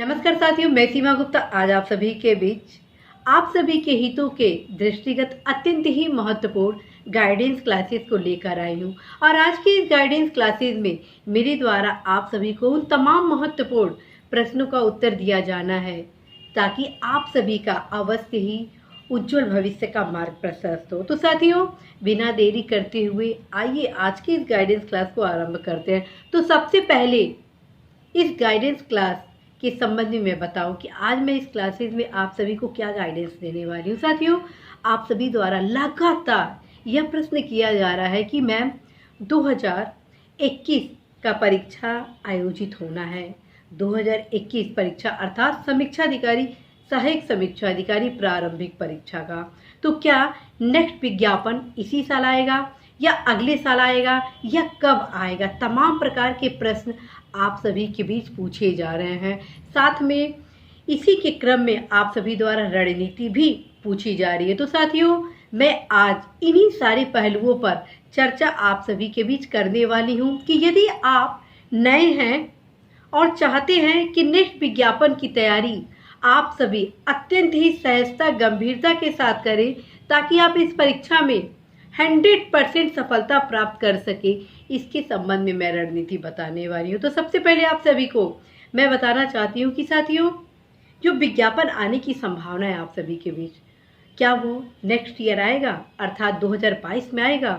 नमस्कार साथियों, मैं सीमा गुप्ता आज आप सभी के बीच आप सभी के हितों के दृष्टिगत अत्यंत ही महत्वपूर्ण गाइडेंस क्लासेस को लेकर आई हूँ। और आज की इस गाइडेंस क्लासेस में मेरे द्वारा आप सभी को उन तमाम महत्वपूर्ण प्रश्नों का उत्तर दिया जाना है ताकि आप सभी का अवश्य ही उज्जवल भविष्य का मार्ग प्रशस्त हो। तो साथियों, बिना देरी करते हुए आइए आज की इस गाइडेंस क्लास को आरंभ करते हैं। तो सबसे पहले इस गाइडेंस क्लास के संबंध में मैं बताऊं कि आज मैं इस क्लासेस में आप सभी को क्या गाइडेंस देने वाली हूँ। साथियों, आप सभी द्वारा लगातार यह प्रश्न किया जा रहा है कि मैम 2021 का परीक्षा आयोजित होना है। 2021 परीक्षा अर्थात समीक्षा अधिकारी, सहायक समीक्षा अधिकारी प्रारंभिक परीक्षा का, तो क्या नेक्स्ट विज्ञापन इसी साल आएगा या अगले साल आएगा या कब आएगा? तमाम प्रकार के प्रश्न आप सभी के बीच पूछे जा रहे हैं। साथ में इसी के क्रम में आप सभी द्वारा रणनीति भी पूछी जा रही है। तो साथियों, मैं आज इन्हीं सारे पहलुओं पर चर्चा आप सभी के बीच करने वाली हूं कि यदि आप नए हैं और चाहते हैं कि नेक्स्ट विज्ञापन की तैयारी आप सभी अत्यंत ही सहजता, गंभीरता के साथ करें ताकि आप इस परीक्षा में 100% सफलता प्राप्त कर सके, इसके संबंध में मैं रणनीति बताने वाली हूँ। तो सबसे पहले आप सभी को मैं बताना चाहती हूँ कि साथियों, जो विज्ञापन आने की संभावना है आप सभी के बीच, क्या वो नेक्स्ट ईयर आएगा अर्थात 2022 में आएगा?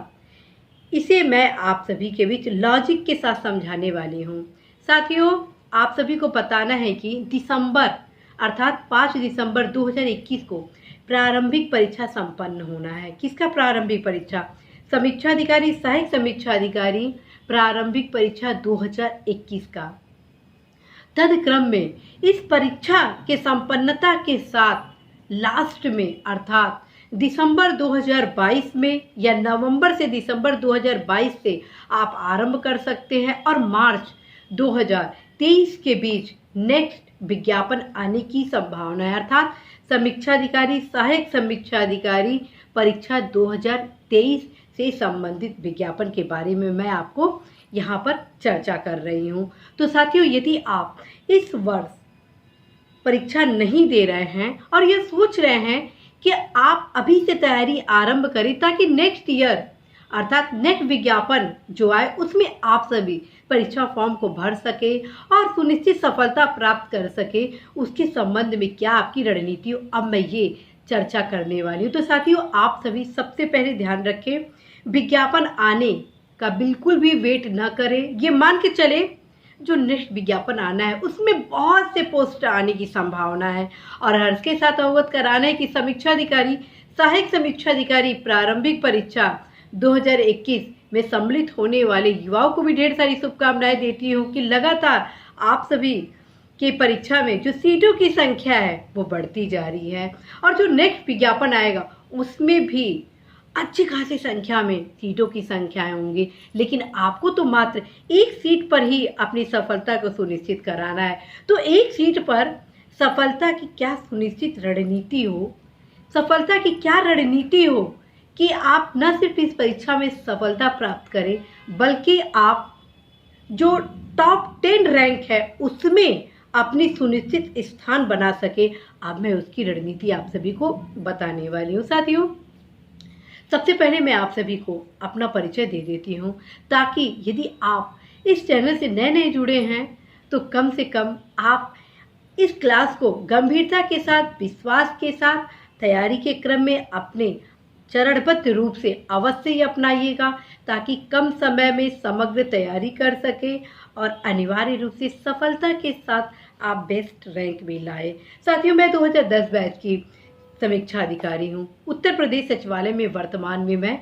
इसे मैं आप सभी के बीच लॉजिक के साथ समझाने वाली हूँ। साथियों, आप सभी को बताना है कि दिसंबर अर्थात 5 दिसंबर 2021 को प्रारंभिक परीक्षा संपन्न होना है। किसका प्रारंभिक परीक्षा? समीक्षा अधिकारी, सहायक समीक्षा अधिकारी प्रारंभिक परीक्षा 2021 का। तदक्रम में इस परीक्षा के संपन्नता के साथ लास्ट में अर्थात दिसंबर 2022 में या नवंबर से दिसंबर 2022 से आप आरंभ कर सकते हैं और मार्च 2023 के बीच नेक्स्ट विज्ञापन आने की संभावना है अर्थात समीक्षा अधिकारी, सहायक समीक्षा अधिकारी परीक्षा 2023 से संबंधित विज्ञापन के बारे में मैं आपको यहाँ पर चर्चा कर रही हूँ। तो साथियों, यदि आप इस वर्ष परीक्षा नहीं दे रहे हैं और ये सोच रहे हैं कि आप अभी से तैयारी आरंभ करें ताकि नेक्स्ट ईयर अर्थात नेक्स्ट विज्ञापन जो आए उसमें आप सभी परीक्षा फॉर्म को भर सके और सुनिश्चित सफलता प्राप्त कर सके, उसके संबंध में क्या आपकी रणनीति हो, अब मैं ये चर्चा करने वाली हूँ। तो साथियों, आप सभी सबसे पहले ध्यान रखें, विज्ञापन आने का बिल्कुल भी वेट न करें। ये मान के चले जो नेक्स्ट विज्ञापन आना है उसमें बहुत से पोस्ट आने की संभावना है और हर्ष के साथ अवगत कराना है कि समीक्षा अधिकारी, सहायक समीक्षा अधिकारी प्रारंभिक परीक्षा 2021 में सम्मिलित होने वाले युवाओं को भी ढेर सारी शुभकामनाएं देती हूँ कि लगातार आप सभी के परीक्षा में जो सीटों की संख्या है वो बढ़ती जा रही है और जो नेक्स्ट विज्ञापन आएगा उसमें भी अच्छी खासी संख्या में सीटों की संख्याएं होंगी, लेकिन आपको तो मात्र एक सीट पर ही अपनी सफलता को सुनिश्चित कराना है। तो एक सीट पर सफलता की क्या सुनिश्चित रणनीति हो, सफलता की क्या रणनीति हो कि आप न सिर्फ इस परीक्षा में सफलता प्राप्त करें बल्कि आप जो टॉप 10 रैंक है उसमें अपनी सुनिश्चित स्थान बना सके। अब मैं उसकी रणनीति आप सभी को बताने वाली हूँ। साथियों, सबसे पहले मैं आप सभी को अपना परिचय दे देती हूँ ताकि यदि आप इस चैनल से नए नए जुड़े हैं तो कम से कम आप इस क्लास को गंभीरता के साथ, विश्वास के साथ तैयारी के क्रम में अपने चरणबद्ध रूप से अवश्य ही अपनाइएगा ताकि कम समय में समग्र तैयारी कर सके और अनिवार्य रूप से सफलता के साथ आप बेस्ट रैंक भी लाए। साथियों, मैं 2010 बैच की समीक्षा अधिकारी हूँ। उत्तर प्रदेश सचिवालय में वर्तमान में मैं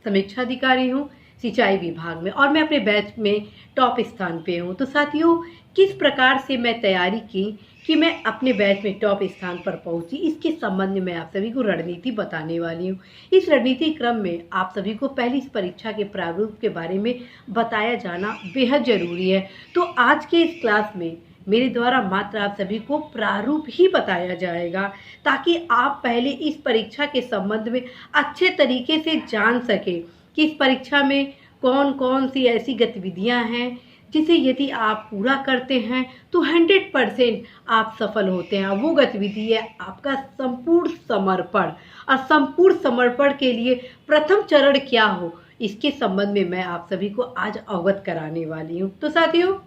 समीक्षा अधिकारी हूँ सिंचाई विभाग में और मैं अपने बैच में टॉप स्थान पे हूँ। तो साथियों, किस प्रकार से मैं तैयारी की कि मैं अपने बैच में टॉप स्थान पर पहुंची, इसके संबंध में मैं आप सभी को रणनीति बताने वाली हूँ। इस रणनीति क्रम में आप सभी को पहली इस परीक्षा के प्रारूप के बारे में बताया जाना बेहद जरूरी है। तो आज के इस क्लास में मेरे द्वारा मात्र आप सभी को प्रारूप ही बताया जाएगा ताकि आप पहले इस परीक्षा के संबंध में अच्छे तरीके से जान सके कि इस परीक्षा में कौन कौन सी ऐसी गतिविधियां हैं जिसे यदि आप पूरा करते हैं तो 100% आप सफल होते हैं। वो गतिविधि है आपका संपूर्ण समर्पण। और संपूर्ण समर्पण के लिए प्रथम चरण क्या हो, इसके संबंध में मैं आप सभी को आज अवगत कराने वाली हूँ। तो साथियों,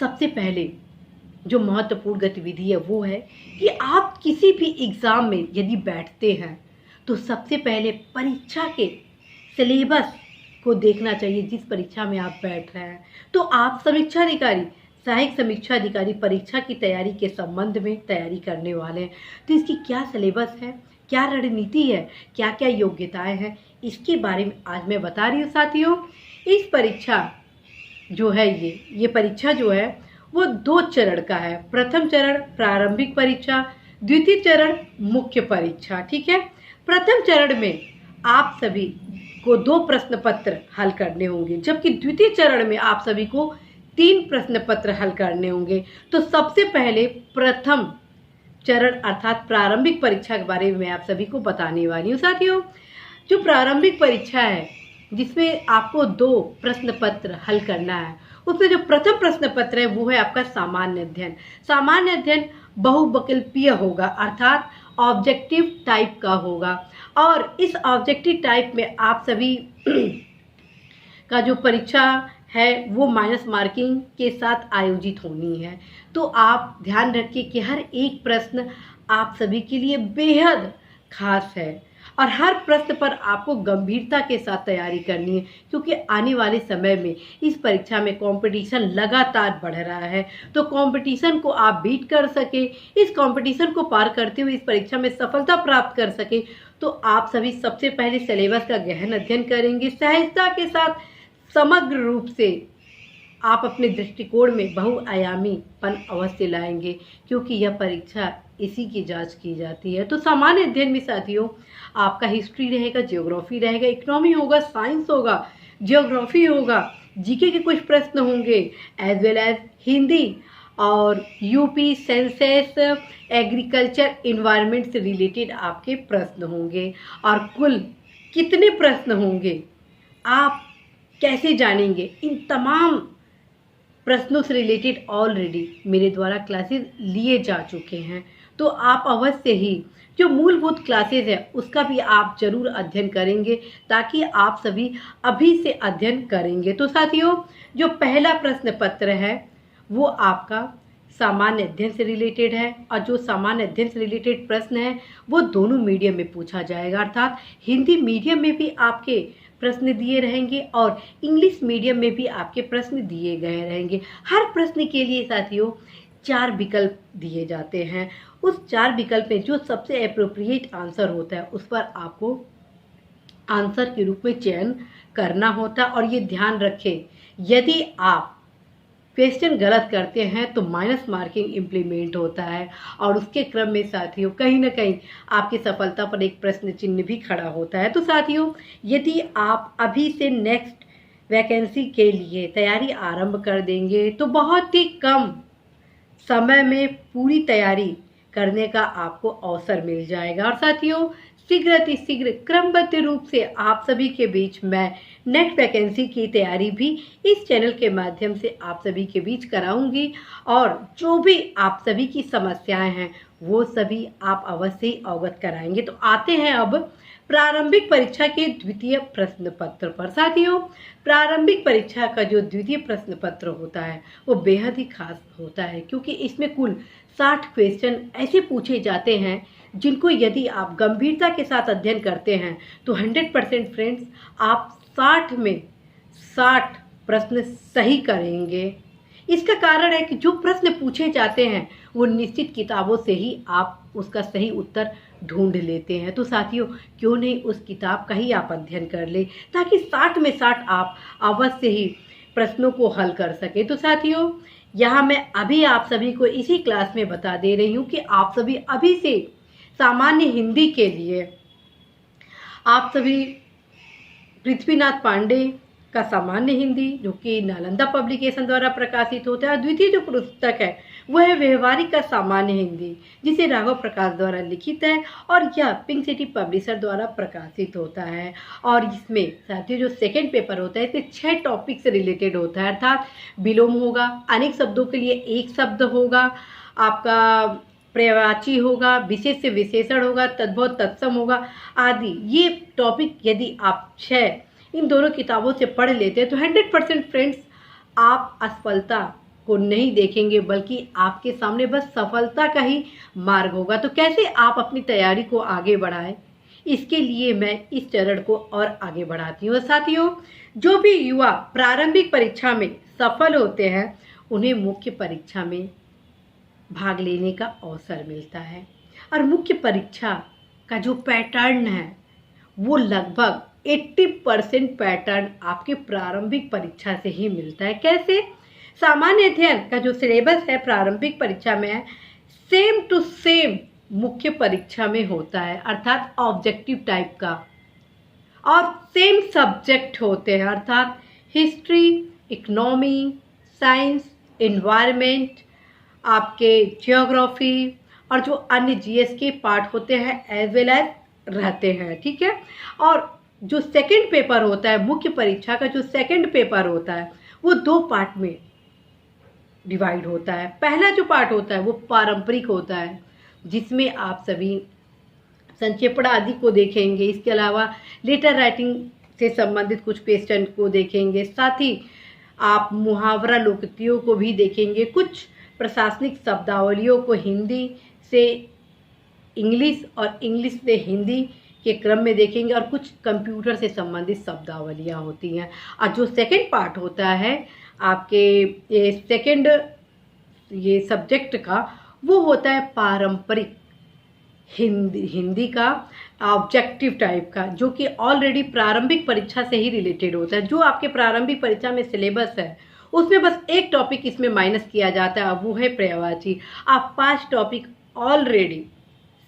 सबसे पहले जो महत्वपूर्ण गतिविधि है वो है कि आप किसी भी एग्ज़ाम में यदि बैठते हैं तो सबसे पहले परीक्षा के सिलेबस को देखना चाहिए। जिस परीक्षा में आप बैठ रहे हैं तो आप समीक्षाधिकारी, सहायक समीक्षाधिकारी परीक्षा की तैयारी के संबंध में तैयारी करने वाले हैं, तो इसकी क्या सिलेबस है, क्या रणनीति है, क्या क्या योग्यताएं हैं, इसके बारे में आज मैं बता रही हूँ। साथियों, इस परीक्षा जो है ये परीक्षा जो है वो 2 चरण का है। प्रथम चरण प्रारंभिक परीक्षा, द्वितीय चरण मुख्य परीक्षा। ठीक है, प्रथम चरण में आप सभी को 2 प्रश्न पत्र हल करने होंगे, जबकि द्वितीय चरण में आप सभी को 3 प्रश्न पत्र हल करने होंगे। तो सबसे पहले प्रथम चरण अर्थात प्रारंभिक परीक्षा के बारे में मैं आप सभी को बताने वाली हूँ। साथियों, जो प्रारंभिक परीक्षा है जिसमें आपको 2 प्रश्न पत्र हल करना है, उसमें जो प्रथम प्रश्न पत्र है वो है आपका सामान्य अध्ययन। सामान्य अध्ययन बहुविकल्पीय होगा अर्थात ऑब्जेक्टिव टाइप का होगा, और इस ऑब्जेक्टिव टाइप में आप सभी का जो परीक्षा है वो माइनस मार्किंग के साथ आयोजित होनी है। तो आप ध्यान रखिए कि हर एक प्रश्न आप सभी के लिए बेहद खास है और हर प्रश्न पर आपको गंभीरता के साथ तैयारी करनी है, क्योंकि आने वाले समय में इस परीक्षा में कंपटीशन लगातार बढ़ रहा है। तो कंपटीशन को आप बीट कर सके, इस कंपटीशन को पार करते हुए इस परीक्षा में सफलता प्राप्त कर सके, तो आप सभी सबसे पहले सिलेबस का गहन अध्ययन करेंगे। सहजता के साथ समग्र रूप से आप अपने दृष्टिकोण में बहुआयामीपन अवश्य लाएंगे, क्योंकि यह परीक्षा इसी की जांच की जाती है। तो सामान्य अध्ययन में साथियों आपका हिस्ट्री रहेगा, ज्योग्राफी रहेगा, इकोनॉमी होगा, साइंस होगा, ज्योग्राफी होगा, जीके के कुछ प्रश्न होंगे, एज वेल एज हिंदी और यूपी सेंसस, एग्रीकल्चर, इन्वायरमेंट से रिलेटेड आपके प्रश्न होंगे। और कुल कितने प्रश्न होंगे आप कैसे जानेंगे? इन तमाम प्रश्नों से रिलेटेड ऑलरेडी मेरे द्वारा क्लासेस लिए जा चुके हैं, तो आप अवश्य ही जो मूलभूत क्लासेस है उसका भी आप जरूर अध्ययन करेंगे, ताकि आप सभी अभी से अध्ययन करेंगे। तो साथियों, जो पहला प्रश्न पत्र है वो आपका सामान्य अध्ययन से रिलेटेड है, और जो सामान्य अध्ययन से रिलेटेड प्रश्न है वो दोनों मीडियम में पूछा जाएगा, अर्थात हिंदी मीडियम में भी आपके प्रश्न दिए रहेंगे और इंग्लिश मीडियम में भी आपके प्रश्न दिए गए रहेंगे। हर प्रश्न के लिए साथियों 4 विकल्प दिए जाते हैं। उस 4 विकल्प में जो सबसे एप्रोप्रिएट आंसर होता है उस पर आपको आंसर के रूप में चयन करना होता है। और ये ध्यान रखें, यदि आप क्वेश्चन गलत करते हैं तो माइनस मार्किंग इम्प्लीमेंट होता है, और उसके क्रम में साथियों कहीं ना कहीं आपकी सफलता पर एक प्रश्न चिन्ह भी खड़ा होता है। तो साथियों, यदि आप अभी से नेक्स्ट वैकेंसी के लिए तैयारी आरंभ कर देंगे तो बहुत ही कम समय में पूरी तैयारी करने का आपको अवसर मिल जाएगा। और साथियों, शीघ्र क्रमबद्ध रूप से आप सभी के बीच मैं नेक्स्ट वैकेंसी की तैयारी भी इस चैनल के माध्यम से आप सभी के बीच कराऊंगी, और जो भी आप सभी की समस्याएं हैं वो सभी आप अवश्य ही अवगत कराएंगे। तो आते हैं अब प्रारंभिक परीक्षा के द्वितीय प्रश्न पत्र पर। साथियों, प्रारंभिक परीक्षा का जो द्वितीय प्रश्न पत्र होता है वो बेहद ही खास होता है, क्योंकि इसमें कुल 60 क्वेश्चन ऐसे पूछे जाते हैं जिनको यदि आप गंभीरता के साथ अध्ययन करते हैं तो 100% फ्रेंड्स आप 60 में 60 प्रश्न सही करेंगे। इसका कारण है कि जो प्रश्न पूछे जाते हैं वो निश्चित किताबों से ही आप उसका सही उत्तर ढूंढ लेते हैं। तो साथियों, क्यों नहीं उस किताब का ही आप अध्ययन कर ले, ताकि 60 में 60 आप अवश्य ही प्रश्नों को हल कर सके। तो साथियों, यहाँ मैं अभी आप सभी को इसी क्लास में बता दे रही हूँ कि आप सभी अभी से सामान्य हिंदी के लिए आप सभी पृथ्वीनाथ पांडे का सामान्य हिंदी, जो कि नालंदा पब्लिकेशन द्वारा प्रकाशित होता है, द्वितीय जो पुस्तक है वह है व्यवहारिक का सामान्य हिंदी, जिसे राघव प्रकाश द्वारा लिखित है और यह पिंक सिटी पब्लिशर द्वारा प्रकाशित होता है। और इसमें साथियों जो सेकंड पेपर होता है इसमें 6 टॉपिक से रिलेटेड होता है, अर्थात विलोम होगा, अनेक शब्दों के लिए एक शब्द होगा, आपका पर्यायवाची होगा, विशेष से विशेषण होगा, तद्भव तत्सम होगा आदि। ये टॉपिक यदि आप 6 इन दोनों किताबों से पढ़ लेते हैं तो 100% फ्रेंड्स आप असफलता को नहीं देखेंगे, बल्कि आपके सामने बस सफलता का ही मार्ग होगा। तो कैसे आप अपनी तैयारी को आगे बढ़ाएं, इसके लिए मैं इस चरण को और आगे बढ़ाती हूँ। साथियों जो भी युवा प्रारंभिक परीक्षा में सफल होते हैं उन्हें मुख्य परीक्षा में भाग लेने का अवसर मिलता है। और मुख्य परीक्षा का जो पैटर्न है वो लगभग 80% पैटर्न आपके प्रारंभिक परीक्षा से ही मिलता है। कैसे? सामान्य अध्ययन का जो सिलेबस है प्रारंभिक परीक्षा में है, सेम टू सेम मुख्य परीक्षा में होता है, अर्थात ऑब्जेक्टिव टाइप का, और सेम सब्जेक्ट होते हैं, अर्थात हिस्ट्री, इकोनॉमी, साइंस, एनवायरनमेंट, आपके जियोग्राफी और जो अन्य जीएस के पार्ट होते हैं एज वेल एज रहते हैं। ठीक है। और जो सेकंड पेपर होता है, मुख्य परीक्षा का जो सेकंड पेपर होता है वो 2 पार्ट में डिवाइड होता है। पहला जो पार्ट होता है वो पारंपरिक होता है, जिसमें आप सभी संक्षेपण आदि को देखेंगे, इसके अलावा लेटर राइटिंग से संबंधित कुछ क्वेश्चन को देखेंगे, साथ ही आप मुहावरा लोकोक्तियों को भी देखेंगे, कुछ प्रशासनिक शब्दावलियों को हिंदी से इंग्लिश और इंग्लिश से हिंदी के क्रम में देखेंगे, और कुछ कंप्यूटर से संबंधित शब्दावलियाँ होती हैं। और जो सेकंड पार्ट होता है आपके सेकंड ये सब्जेक्ट का, वो होता है पारंपरिक हिंदी का ऑब्जेक्टिव टाइप का, जो कि ऑलरेडी प्रारंभिक परीक्षा से ही रिलेटेड होता है। जो आपके प्रारंभिक परीक्षा में सिलेबस है उसमें बस एक टॉपिक इसमें माइनस किया जाता है, वो है पर्यायवाची। आप 5 topic already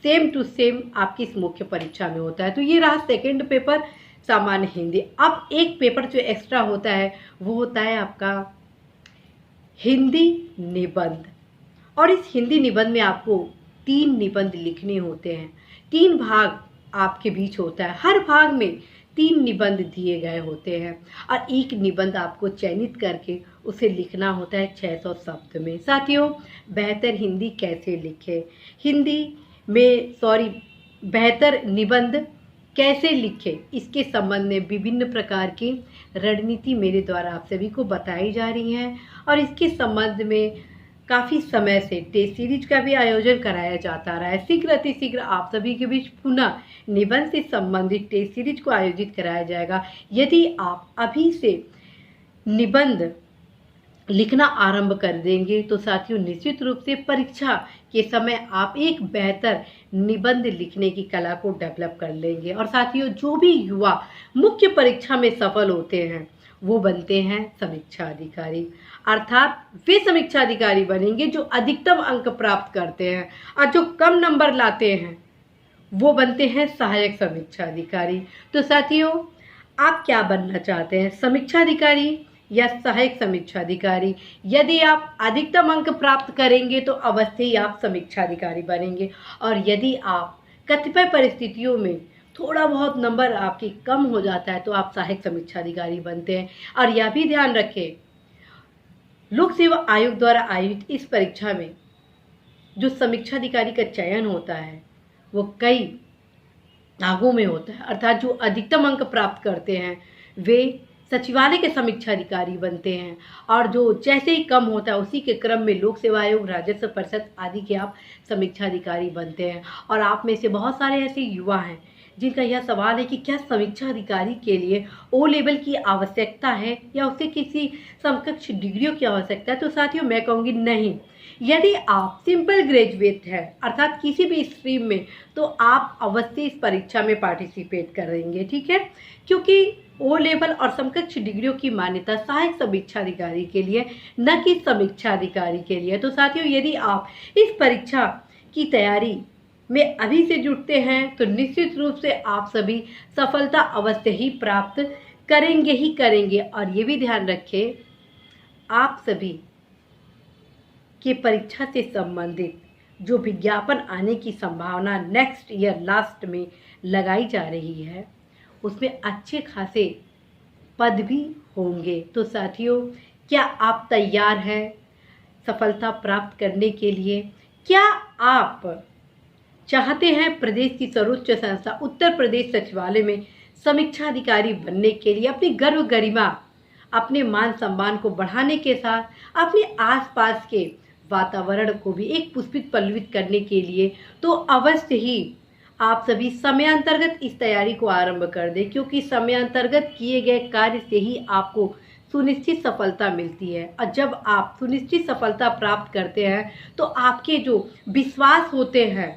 same to same आपकी इस मुख्य परीक्षा में होता है। तो ये रहा सेकंड पेपर सामान्य हिंदी। अब एक पेपर जो एक्स्ट्रा होता है वो होता है आपका हिंदी निबंध, और इस हिंदी निबंध में आपको 3 निबंध लिखने होते हैं। 3 भाग आपके बीच होता है, हर भाग में 3 निबंध दिए गए होते हैं, और एक निबंध आपको चयनित करके उसे लिखना होता है 600 शब्द में। साथियों बेहतर हिंदी कैसे लिखें, बेहतर निबंध कैसे लिखें, इसके संबंध में विभिन्न प्रकार की रणनीति मेरे द्वारा आप सभी को बताई जा रही हैं। और इसके संबंध में काफ़ी समय से टेस्ट सीरीज का भी आयोजन कराया जाता रहा है। शीघ्र अतिशीघ्र आप सभी के बीच पुनः निबंध से संबंधित टेस्ट सीरीज को आयोजित कराया जाएगा। यदि आप अभी से निबंध लिखना आरंभ कर देंगे तो साथियों निश्चित रूप से परीक्षा के समय आप एक बेहतर निबंध लिखने की कला को डेवलप कर लेंगे। और साथियों जो भी युवा मुख्य परीक्षा में सफल होते हैं वो बनते हैं समीक्षा अधिकारी, अर्थात वे समीक्षा अधिकारी बनेंगे जो अधिकतम अंक प्राप्त करते हैं, और जो कम नंबर लाते हैं वो बनते हैं सहायक समीक्षा अधिकारी। तो साथियों आप क्या बनना चाहते हैं, समीक्षा अधिकारी या सहायक समीक्षा अधिकारी? यदि आप अधिकतम अंक प्राप्त करेंगे तो अवश्य ही आप समीक्षा अधिकारी बनेंगे, और यदि आप कतिपय परिस्थितियों में थोड़ा बहुत नंबर आपके कम हो जाता है तो आप सहायक समीक्षा अधिकारी बनते हैं। और यह भी ध्यान रखें लोक सेवा आयोग द्वारा आयोजित इस परीक्षा में जो समीक्षा अधिकारी का चयन होता है वो कई भागों में होता है, अर्थात जो अधिकतम अंक प्राप्त करते हैं वे सचिवालय के समीक्षा अधिकारी बनते हैं, और जो जैसे ही कम होता है उसी के क्रम में लोक सेवा आयोग, राजस्व परिषद आदि के आप समीक्षा अधिकारी बनते हैं। और आप में से बहुत सारे ऐसे युवा हैं जिनका यह सवाल है कि क्या समीक्षा अधिकारी के लिए ओ लेवल की आवश्यकता है या उसे किसी समकक्ष डिग्रियों की आवश्यकता है? तो साथियों मैं कहूँगी नहीं। यदि आप सिंपल ग्रेजुएट हैं अर्थात किसी भी स्ट्रीम में, तो आप अवश्य इस परीक्षा में पार्टिसिपेट करेंगे। ठीक है, क्योंकि ओ लेवल और समकक्ष डिग्रियों की मान्यता सहायक समीक्षा अधिकारी के लिए, न कि समीक्षा अधिकारी के लिए। तो साथियों यदि आप इस परीक्षा की तैयारी में अभी से जुटते हैं तो निश्चित रूप से आप सभी सफलता अवश्य ही प्राप्त करेंगे ही करेंगे। और ये भी ध्यान रखें आप सभी कि परीक्षा से संबंधित जो विज्ञापन आने की संभावना नेक्स्ट ईयर लास्ट में लगाई जा रही है उसमें अच्छे खासे पद भी होंगे। तो साथियों, क्या आप तैयार हैं सफलता प्राप्त करने के लिए? क्या आप चाहते हैं प्रदेश की सर्वोच्च संस्था उत्तर प्रदेश सचिवालय में समीक्षा अधिकारी बनने के लिए अपनी गर्व गरिमा, अपने मान सम्मान को बढ़ाने के साथ अपने आसपास के वातावरण को भी एक पुष्पित पल्लवित करने के लिए? तो अवश्य ही आप सभी समयांतर्गत इस तैयारी को आरंभ कर दें, क्योंकि समयांतर्गत किए गए कार्य से ही आपको सुनिश्चित सफलता मिलती है। और जब आप सुनिश्चित सफलता प्राप्त करते हैं तो आपके जो विश्वास होते हैं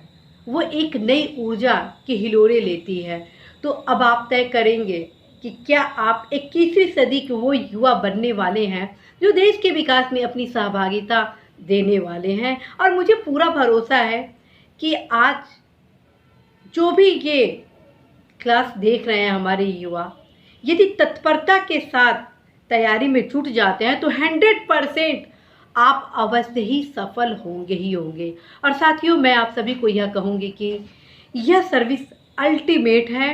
वो एक नई ऊर्जा के हिलोरे लेती है। तो अब आप तय करेंगे कि क्या आप 21वीं सदी के वो युवा बनने वाले हैं जो देश के विकास में अपनी सहभागिता देने वाले हैं। और मुझे पूरा भरोसा है कि आज जो भी ये क्लास देख रहे हैं हमारे युवा, यदि तत्परता के साथ तैयारी में जुट जाते हैं तो 100% आप अवश्य ही सफल होंगे ही होंगे। और साथियों, मैं आप सभी को यह कहूँगी कि यह सर्विस अल्टीमेट है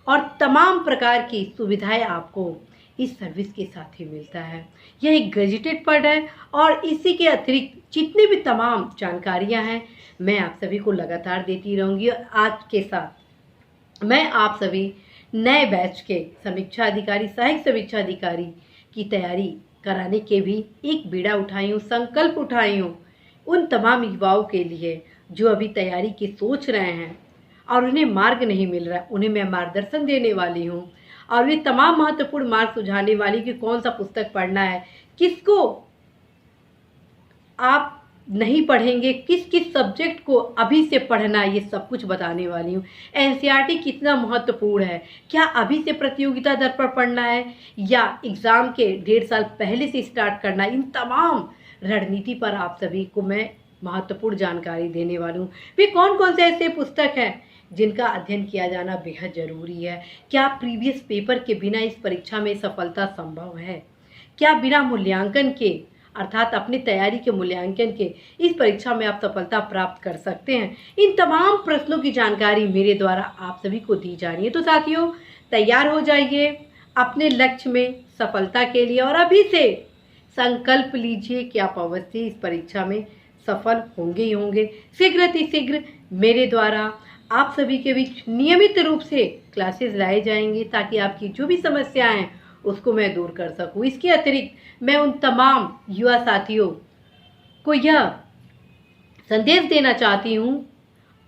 और तमाम प्रकार की सुविधाएं आपको इस सर्विस के साथ ही मिलता है। यह एक ग्रेजुएटेड पद है और इसी के अतिरिक्त जितनी भी तमाम जानकारियां हैं मैं आप सभी को लगातार देती रहूँगी। और आज के साथ मैं आप सभी नए बैच के समीक्षा अधिकारी, सहायक समीक्षा अधिकारी की तैयारी कराने के भी एक बीड़ा उठाई हूँ, संकल्प उठाई हूँ उन तमाम युवाओं के लिए जो अभी तैयारी की सोच रहे हैं और उन्हें मार्ग नहीं मिल रहा है। उन्हें मैं मार्गदर्शन देने वाली हूँ और वे तमाम महत्वपूर्ण मार्ग सुझाने वाली कि कौन सा पुस्तक पढ़ना है, किसको आप नहीं पढ़ेंगे, किस किस सब्जेक्ट को अभी से पढ़ना है, ये सब कुछ बताने वाली हूँ। एनसीईआरटी कितना महत्वपूर्ण है, क्या अभी से प्रतियोगिता दर पर पढ़ना है या एग्ज़ाम के 1.5 साल पहले से स्टार्ट करना है, इन तमाम रणनीति पर आप सभी को मैं महत्वपूर्ण जानकारी देने वाली हूँ। वे कौन कौन से ऐसे पुस्तक हैं जिनका अध्ययन किया जाना बेहद ज़रूरी है? क्या प्रीवियस पेपर के बिना इस परीक्षा में सफलता संभव है? क्या बिना मूल्यांकन के, अर्थात अपनी तैयारी के मूल्यांकन के, इस परीक्षा में आप सफलता प्राप्त कर सकते हैं? इन तमाम प्रश्नों की जानकारी मेरे द्वारा आप सभी को दी जा रही है। तो साथियों, तैयार हो जाइए अपने लक्ष्य में सफलता के लिए और अभी से संकल्प लीजिए कि आप अवश्य इस परीक्षा में सफल होंगे ही होंगे। शीघ्र अतिशीघ्र मेरे द्वारा आप सभी के बीच नियमित रूप से क्लासेस लाए जाएंगे ताकि आपकी जो भी समस्याएं हैं उसको मैं दूर कर सकूं। इसके अतिरिक्त मैं उन तमाम युवा साथियों को यह संदेश देना चाहती हूं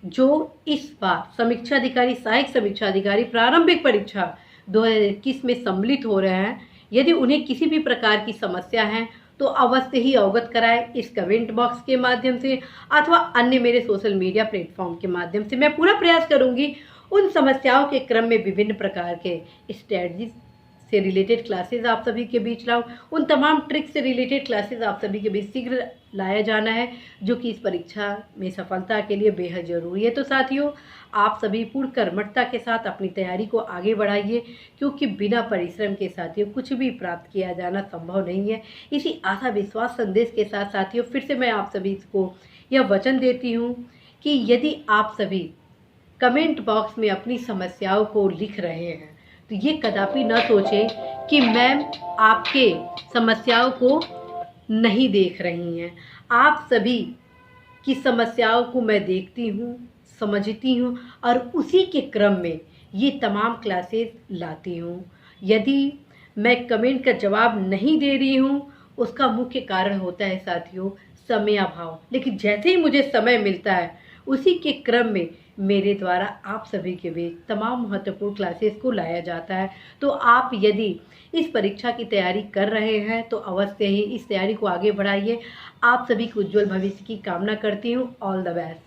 जो इस बार समीक्षा अधिकारी, सहायक समीक्षा अधिकारी प्रारंभिक परीक्षा 2021 में सम्मिलित हो रहे हैं। यदि उन्हें किसी भी प्रकार की समस्या है तो अवश्य ही अवगत कराएं इस कमेंट बॉक्स के माध्यम से अथवा अन्य मेरे सोशल मीडिया प्लेटफॉर्म के माध्यम से। मैं पूरा प्रयास करूंगी उन समस्याओं के क्रम में विभिन्न प्रकार के स्ट्रेटजी से रिलेटेड क्लासेस आप सभी के बीच लाऊं। उन तमाम ट्रिक्स से रिलेटेड क्लासेस आप सभी के बीच शीघ्र लाया जाना है जो कि इस परीक्षा में सफलता के लिए बेहद ज़रूरी है। तो साथियों, आप सभी पूर्ण कर्मठता के साथ अपनी तैयारी को आगे बढ़ाइए, क्योंकि बिना परिश्रम के साथियों कुछ भी प्राप्त किया जाना संभव नहीं है। इसी आशा विश्वास संदेश के साथ साथियों फिर से मैं आप सभी को यह वचन देती हूँ कि यदि आप सभी कमेंट बॉक्स में अपनी समस्याओं को लिख रहे हैं तो ये कदापि न सोचें कि मैम आपके समस्याओं को नहीं देख रही हैं। आप सभी की समस्याओं को मैं देखती हूँ, समझती हूँ और उसी के क्रम में ये तमाम क्लासेस लाती हूँ। यदि मैं कमेंट का जवाब नहीं दे रही हूँ उसका मुख्य कारण होता है साथियों समयाभाव। लेकिन जैसे ही मुझे समय मिलता है उसी के क्रम में मेरे द्वारा आप सभी के बीच तमाम महत्वपूर्ण क्लासेस को लाया जाता है। तो आप यदि इस परीक्षा की तैयारी कर रहे हैं तो अवश्य ही इस तैयारी को आगे बढ़ाइए। आप सभी को उज्जवल भविष्य की कामना करती हूँ। All the best.